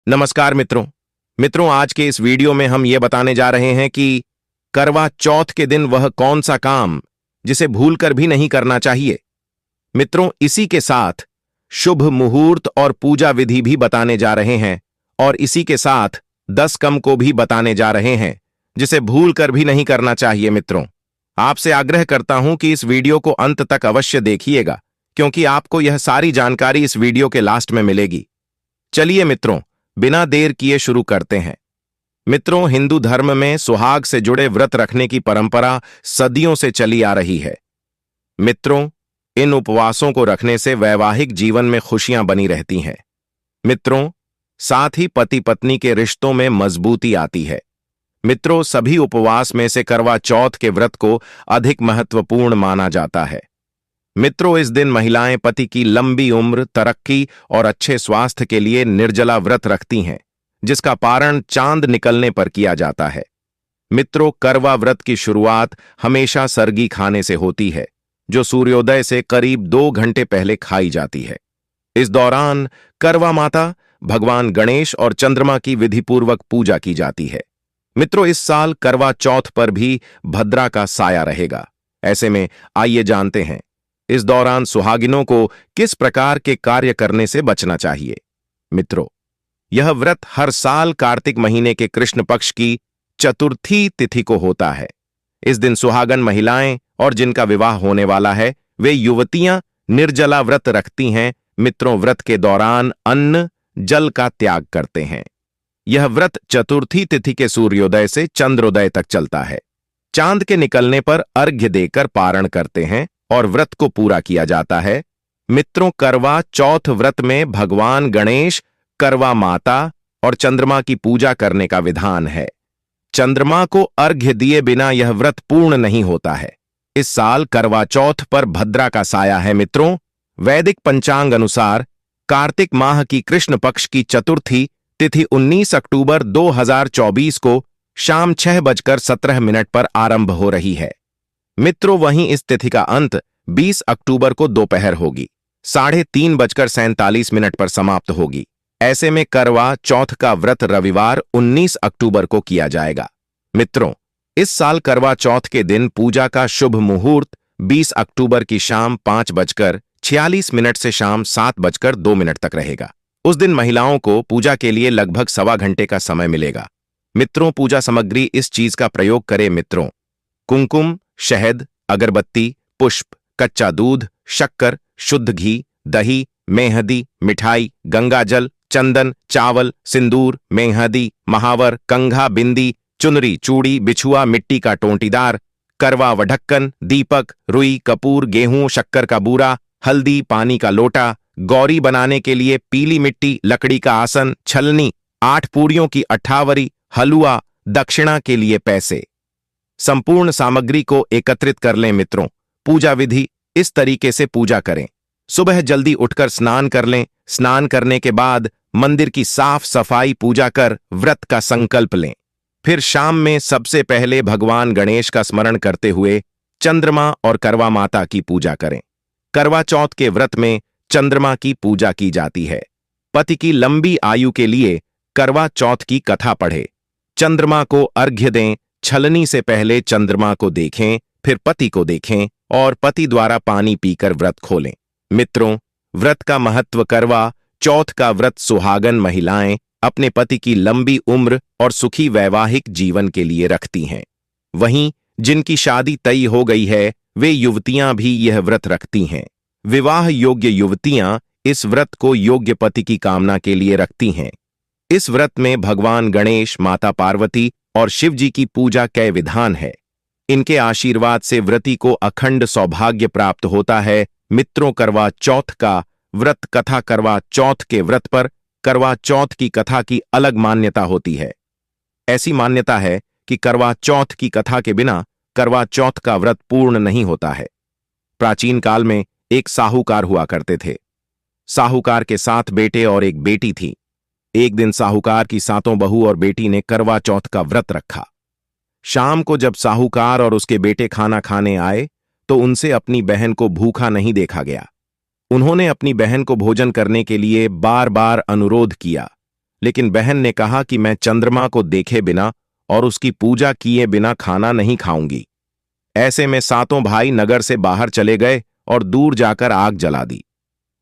नमस्कार मित्रों आज के इस वीडियो में हम ये बताने जा रहे हैं कि करवा चौथ के दिन वह कौन सा काम जिसे भूलकर भी नहीं करना चाहिए। मित्रों, इसी के साथ शुभ मुहूर्त और पूजा विधि भी बताने जा रहे हैं और इसी के साथ 10 कम को भी बताने जा रहे हैं जिसे भूलकर भी नहीं करना चाहिए। मित्रों, आपसे आग्रह करता हूं कि इस वीडियो को अंत तक अवश्य देखिएगा, क्योंकि आपको यह सारी जानकारी इस वीडियो के लास्ट में मिलेगी। चलिए मित्रों, बिना देर किए शुरू करते हैं। मित्रों, हिंदू धर्म में सुहाग से जुड़े व्रत रखने की परंपरा सदियों से चली आ रही है। मित्रों, इन उपवासों को रखने से वैवाहिक जीवन में खुशियां बनी रहती हैं। मित्रों, साथ ही पति पत्नी के रिश्तों में मजबूती आती है। मित्रों, सभी उपवास में से करवा चौथ के व्रत को अधिक महत्वपूर्ण माना जाता है। मित्रों, इस दिन महिलाएं पति की लंबी उम्र, तरक्की और अच्छे स्वास्थ्य के लिए निर्जला व्रत रखती हैं, जिसका पारण चांद निकलने पर किया जाता है। मित्रों, करवा व्रत की शुरुआत हमेशा सरगी खाने से होती है, जो सूर्योदय से करीब 2 घंटे पहले खाई जाती है। इस दौरान करवा माता, भगवान गणेश और चंद्रमा की विधिपूर्वक पूजा की जाती है। मित्रों, इस साल करवा चौथ पर भी भद्रा का साया रहेगा। ऐसे में आइए जानते हैं इस दौरान सुहागिनों को किस प्रकार के कार्य करने से बचना चाहिए। मित्रों, यह व्रत हर साल कार्तिक महीने के कृष्ण पक्ष की चतुर्थी तिथि को होता है। इस दिन सुहागन महिलाएं और जिनका विवाह होने वाला है, वे युवतियां निर्जला व्रत रखती हैं। मित्रों, व्रत के दौरान अन्न जल का त्याग करते हैं। यह व्रत चतुर्थी तिथि के सूर्योदय से चंद्रोदय तक चलता है। चांद के निकलने पर अर्घ्य देकर पारण करते हैं और व्रत को पूरा किया जाता है। मित्रों, करवा चौथ व्रत में भगवान गणेश, करवा माता और चंद्रमा की पूजा करने का विधान है। चंद्रमा को अर्घ्य दिए बिना यह व्रत पूर्ण नहीं होता है। इस साल करवा चौथ पर भद्रा का साया है। मित्रों, वैदिक पंचांग अनुसार कार्तिक माह की कृष्ण पक्ष की चतुर्थी तिथि 19 अक्टूबर 2024 को शाम 6:17 पर आरंभ हो रही है। मित्रों, वहीं इस तिथि का अंत 20 अक्टूबर को दोपहर होगी 3:47 पर समाप्त होगी। ऐसे में करवा चौथ का व्रत रविवार 19 अक्टूबर को किया जाएगा। मित्रों, इस साल करवा चौथ के दिन पूजा का शुभ मुहूर्त 20 अक्टूबर की शाम 5:46 से शाम 7:02 तक रहेगा। उस दिन महिलाओं को पूजा के लिए लगभग 1.25 घंटे का समय मिलेगा। मित्रों, पूजा सामग्री इस चीज का प्रयोग करें। मित्रों, कुमकुम, शहद, अगरबत्ती, पुष्प, कच्चा दूध, शक्कर, शुद्ध घी, दही, मेहंदी, मिठाई, गंगाजल, चंदन, चावल, सिंदूर, मेहंदी, महावर, कंघा, बिंदी, चुनरी, चूड़ी, बिछुआ, मिट्टी का टोंटीदार, करवा वढक्कन, दीपक, रुई, कपूर, गेहूं, शक्कर का बूरा, हल्दी, पानी का लोटा, गौरी बनाने के लिए पीली मिट्टी, लकड़ी का आसन, छलनी, 8 पूरियों की अठावरी, हलवा, दक्षिणा के लिए पैसे। संपूर्ण सामग्री को एकत्रित कर लें। मित्रों, पूजा विधि इस तरीके से पूजा करें। सुबह जल्दी उठकर स्नान कर लें। स्नान करने के बाद मंदिर की साफ सफाई पूजा कर व्रत का संकल्प लें। फिर शाम में सबसे पहले भगवान गणेश का स्मरण करते हुए चंद्रमा और करवा माता की पूजा करें। करवा चौथ के व्रत में चंद्रमा की पूजा की जाती है। पति की लंबी आयु के लिए करवा चौथ की कथा पढ़े। चंद्रमा को अर्घ्य दें। छलनी से पहले चंद्रमा को देखें, फिर पति को देखें और पति द्वारा पानी पीकर व्रत खोलें। मित्रों, व्रत का महत्व। करवा चौथ का व्रत सुहागन महिलाएं अपने पति की लंबी उम्र और सुखी वैवाहिक जीवन के लिए रखती हैं। वहीं जिनकी शादी तय हो गई है, वे युवतियां भी यह व्रत रखती हैं। विवाह योग्य युवतियां इस व्रत को योग्य पति की कामना के लिए रखती हैं। इस व्रत में भगवान गणेश, माता पार्वती और शिव जी की पूजा के विधान है। इनके आशीर्वाद से व्रती को अखंड सौभाग्य प्राप्त होता है। मित्रों, करवा चौथ का व्रत कथा। करवा चौथ के व्रत पर करवा चौथ की कथा की अलग मान्यता होती है। ऐसी मान्यता है कि करवा चौथ की कथा के बिना करवा चौथ का व्रत पूर्ण नहीं होता है। प्राचीन काल में एक साहूकार हुआ करते थे। साहूकार के 7 बेटे और एक बेटी थी। एक दिन साहूकार की 7 बहू और बेटी ने करवा चौथ का व्रत रखा। शाम को जब साहूकार और उसके बेटे खाना खाने आए तो उनसे अपनी बहन को भूखा नहीं देखा गया। उन्होंने अपनी बहन को भोजन करने के लिए बार बार अनुरोध किया, लेकिन बहन ने कहा कि मैं चंद्रमा को देखे बिना और उसकी पूजा किए बिना खाना नहीं खाऊंगी। ऐसे में सातों भाई नगर से बाहर चले गए और दूर जाकर आग जला दी।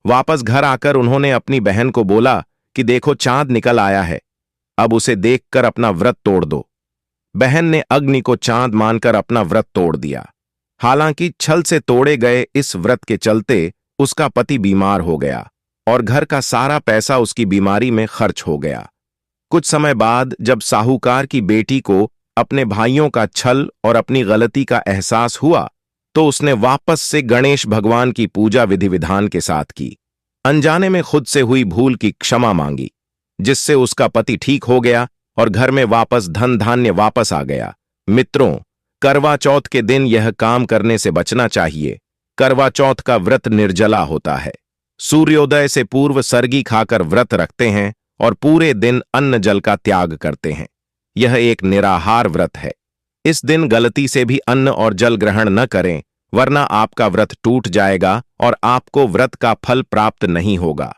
वापस घर आकर उन्होंने अपनी बहन को बोला कि देखो चांद निकल आया है, अब उसे देखकर अपना व्रत तोड़ दो। बहन ने अग्नि को चांद मानकर अपना व्रत तोड़ दिया। हालांकि छल से तोड़े गए इस व्रत के चलते उसका पति बीमार हो गया और घर का सारा पैसा उसकी बीमारी में खर्च हो गया। कुछ समय बाद जब साहूकार की बेटी को अपने भाइयों का छल और अपनी गलती का एहसास हुआ तो उसने वापस से गणेश भगवान की पूजा विधि विधान के साथ की। अनजाने में खुद से हुई भूल की क्षमा मांगी, जिससे उसका पति ठीक हो गया और घर में वापस धन धान्य वापस आ गया। मित्रों, करवा चौथ के दिन यह काम करने से बचना चाहिए। करवा चौथ का व्रत निर्जला होता है। सूर्योदय से पूर्व सरगी खाकर व्रत रखते हैं और पूरे दिन अन्न जल का त्याग करते हैं। यह एक निराहार व्रत है। इस दिन गलती से भी अन्न और जल ग्रहण न करें, वरना आपका व्रत टूट जाएगा और आपको व्रत का फल प्राप्त नहीं होगा।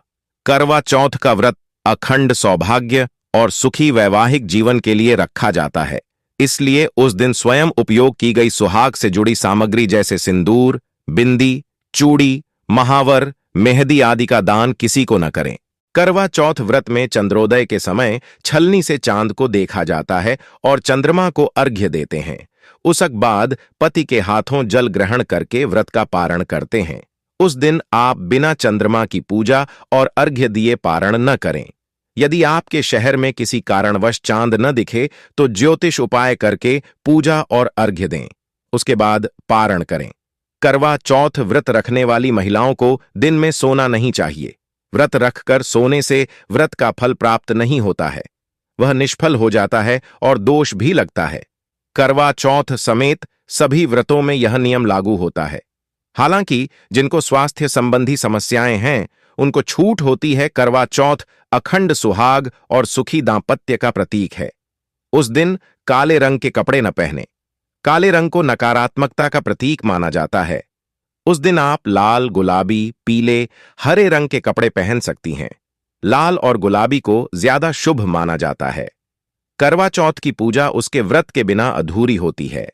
करवा चौथ का व्रत अखंड सौभाग्य और सुखी वैवाहिक जीवन के लिए रखा जाता है। इसलिए उस दिन स्वयं उपयोग की गई सुहाग से जुड़ी सामग्री जैसे सिंदूर, बिंदी, चूड़ी, महावर, मेहंदी आदि का दान किसी को न करें। करवा चौथ व्रत में चंद्रोदय के समय छलनी से चांद को देखा जाता है और चंद्रमा को अर्घ्य देते हैं। उसक बाद पति के हाथों जल ग्रहण करके व्रत का पारण करते हैं। उस दिन आप बिना चंद्रमा की पूजा और अर्घ्य दिए पारण न करें। यदि आपके शहर में किसी कारणवश चांद न दिखे तो ज्योतिष उपाय करके पूजा और अर्घ्य दें। उसके बाद पारण करें। करवा चौथ व्रत रखने वाली महिलाओं को दिन में सोना नहीं चाहिए। व्रत रखकर सोने से व्रत का फल प्राप्त नहीं होता है, वह निष्फल हो जाता है और दोष भी लगता है। करवा चौथ समेत सभी व्रतों में यह नियम लागू होता है। हालांकि जिनको स्वास्थ्य संबंधी समस्याएं हैं उनको छूट होती है। करवा चौथ अखंड सुहाग और सुखी दांपत्य का प्रतीक है। उस दिन काले रंग के कपड़े न पहने। काले रंग को नकारात्मकता का प्रतीक माना जाता है। उस दिन आप लाल, गुलाबी, पीले, हरे रंग के कपड़े पहन सकती हैं। लाल और गुलाबी को ज्यादा शुभ माना जाता है। करवा चौथ की पूजा उसके व्रत के बिना अधूरी होती है।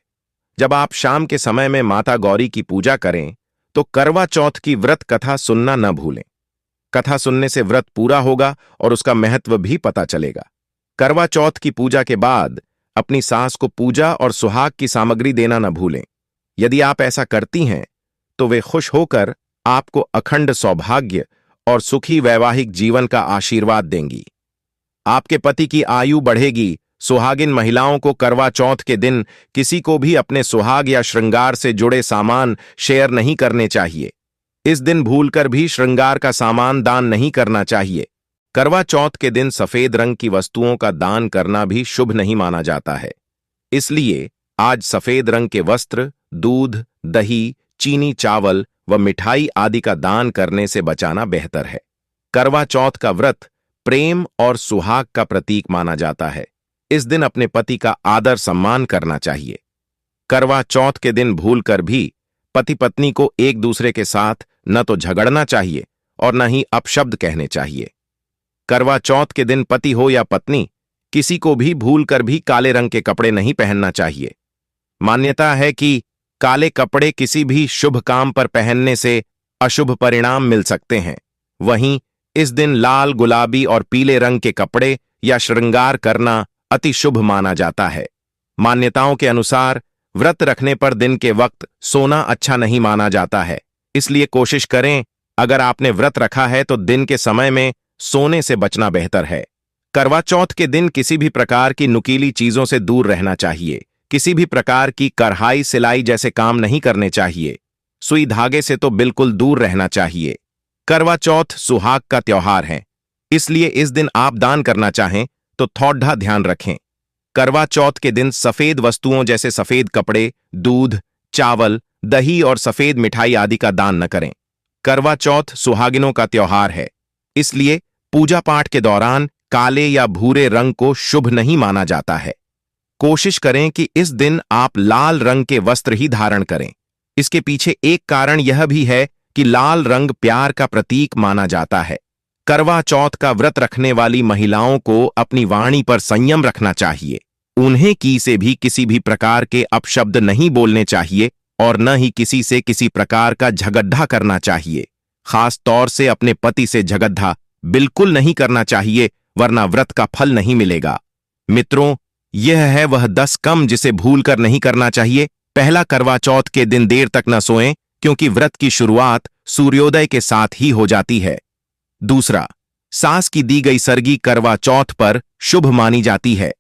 जब आप शाम के समय में माता गौरी की पूजा करें तो करवा चौथ की व्रत कथा सुनना न भूलें। कथा सुनने से व्रत पूरा होगा और उसका महत्व भी पता चलेगा। करवा चौथ की पूजा के बाद अपनी सास को पूजा और सुहाग की सामग्री देना न भूलें। यदि आप ऐसा करती हैं तो वे खुश होकर आपको अखंड सौभाग्य और सुखी वैवाहिक जीवन का आशीर्वाद देंगी। आपके पति की आयु बढ़ेगी। सुहागिन महिलाओं को करवा चौथ के दिन किसी को भी अपने सुहाग या श्रृंगार से जुड़े सामान शेयर नहीं करने चाहिए। इस दिन भूलकर भी श्रृंगार का सामान दान नहीं करना चाहिए। करवा चौथ के दिन सफेद रंग की वस्तुओं का दान करना भी शुभ नहीं माना जाता है। इसलिए आज सफेद रंग के वस्त्र, दूध, दही, चीनी, चावल व मिठाई आदि का दान करने से बचाना बेहतर है। करवा चौथ का व्रत प्रेम और सुहाग का प्रतीक माना जाता है। इस दिन अपने पति का आदर सम्मान करना चाहिए। करवा चौथ के दिन भूलकर भी पति पत्नी को एक दूसरे के साथ न तो झगड़ना चाहिए और न ही अपशब्द कहने चाहिए। करवा चौथ के दिन पति हो या पत्नी किसी को भी भूलकर भी काले रंग के कपड़े नहीं पहनना चाहिए। मान्यता है कि काले कपड़े किसी भी शुभ काम पर पहनने से अशुभ परिणाम मिल सकते हैं। वहीं इस दिन लाल, गुलाबी और पीले रंग के कपड़े या श्रृंगार करना अति शुभ माना जाता है। मान्यताओं के अनुसार व्रत रखने पर दिन के वक्त सोना अच्छा नहीं माना जाता है। इसलिए कोशिश करें, अगर आपने व्रत रखा है तो दिन के समय में सोने से बचना बेहतर है। करवा चौथ के दिन किसी भी प्रकार की नुकीली चीजों से दूर रहना चाहिए। किसी भी प्रकार की कढ़ाई, सिलाई जैसे काम नहीं करने चाहिए। सुई धागे से तो बिल्कुल दूर रहना चाहिए। करवा चौथ सुहाग का त्योहार है, इसलिए इस दिन आप दान करना चाहें तो थोड़ा ध्यान रखें। करवा चौथ के दिन सफेद वस्तुओं जैसे सफेद कपड़े, दूध, चावल, दही और सफेद मिठाई आदि का दान न करें। करवा चौथ सुहागिनों का त्योहार है, इसलिए पूजा पाठ के दौरान काले या भूरे रंग को शुभ नहीं माना जाता है। कोशिश करें कि इस दिन आप लाल रंग के वस्त्र ही धारण करें। इसके पीछे एक कारण यह भी है कि लाल रंग प्यार का प्रतीक माना जाता है। करवा चौथ का व्रत रखने वाली महिलाओं को अपनी वाणी पर संयम रखना चाहिए। उन्हें की से भी किसी भी प्रकार के अपशब्द नहीं बोलने चाहिए और न ही किसी से किसी प्रकार का झगड्ढा करना चाहिए। खास तौर से अपने पति से झगड्ढा बिल्कुल नहीं करना चाहिए, वरना व्रत का फल नहीं मिलेगा। मित्रों, यह है वह 10 कम जिसे भूलकर नहीं करना चाहिए। पहला, करवा चौथ के दिन देर तक न सोएं, क्योंकि व्रत की शुरुआत सूर्योदय के साथ ही हो जाती है। दूसरा, सास की दी गई सरगी करवा चौथ पर शुभ मानी जाती है।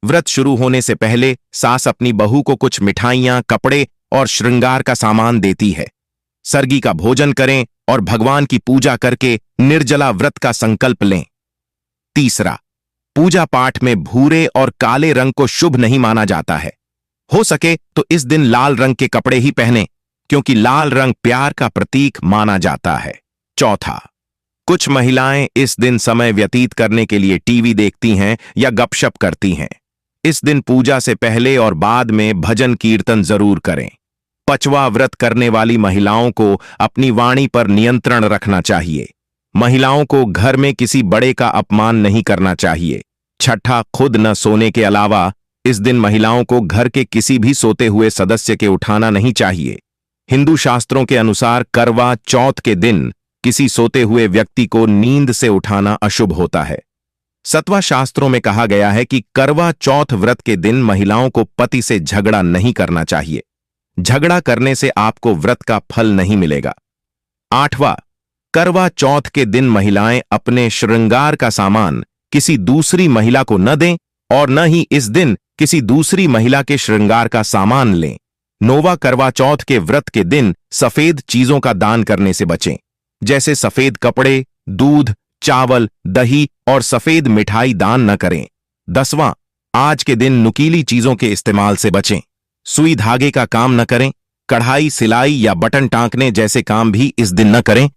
व्रत शुरू होने से पहले सास अपनी बहू को कुछ मिठाइयां, कपड़े और श्रृंगार का सामान देती है। सरगी का भोजन करें और भगवान की पूजा करके निर्जला व्रत का संकल्प लें। तीसरा, पूजा पाठ में भूरे और काले रंग को शुभ नहीं माना जाता है। हो सके तो इस दिन लाल रंग के कपड़े ही पहनें, क्योंकि लाल रंग प्यार का प्रतीक माना जाता है। चौथा, कुछ महिलाएं इस दिन समय व्यतीत करने के लिए टीवी देखती हैं या गपशप करती हैं। इस दिन पूजा से पहले और बाद में भजन कीर्तन जरूर करें। पचवा, व्रत करने वाली महिलाओं को अपनी वाणी पर नियंत्रण रखना चाहिए। महिलाओं को घर में किसी बड़े का अपमान नहीं करना चाहिए। छठा, खुद न सोने के अलावा इस दिन महिलाओं को घर के किसी भी सोते हुए सदस्य के उठाना नहीं चाहिए। हिंदू शास्त्रों के अनुसार करवा चौथ के दिन किसी सोते हुए व्यक्ति को नींद से उठाना अशुभ होता है। सतवा, शास्त्रों में कहा गया है कि करवा चौथ व्रत के दिन महिलाओं को पति से झगड़ा नहीं करना चाहिए। झगड़ा करने से आपको व्रत का फल नहीं मिलेगा। आठवां, करवा चौथ के दिन महिलाएं अपने श्रृंगार का सामान किसी दूसरी महिला को न दें और न ही इस दिन किसी दूसरी महिला के श्रृंगार का सामान लें। नौवां, करवा चौथ के व्रत के दिन सफेद चीजों का दान करने से बचें, जैसे सफेद कपड़े, दूध, चावल, दही और सफेद मिठाई दान न करें। 10वां, आज के दिन नुकीली चीजों के इस्तेमाल से बचें। सुई धागे का काम न करें। कढ़ाई, सिलाई या बटन टांकने जैसे काम भी इस दिन न करें,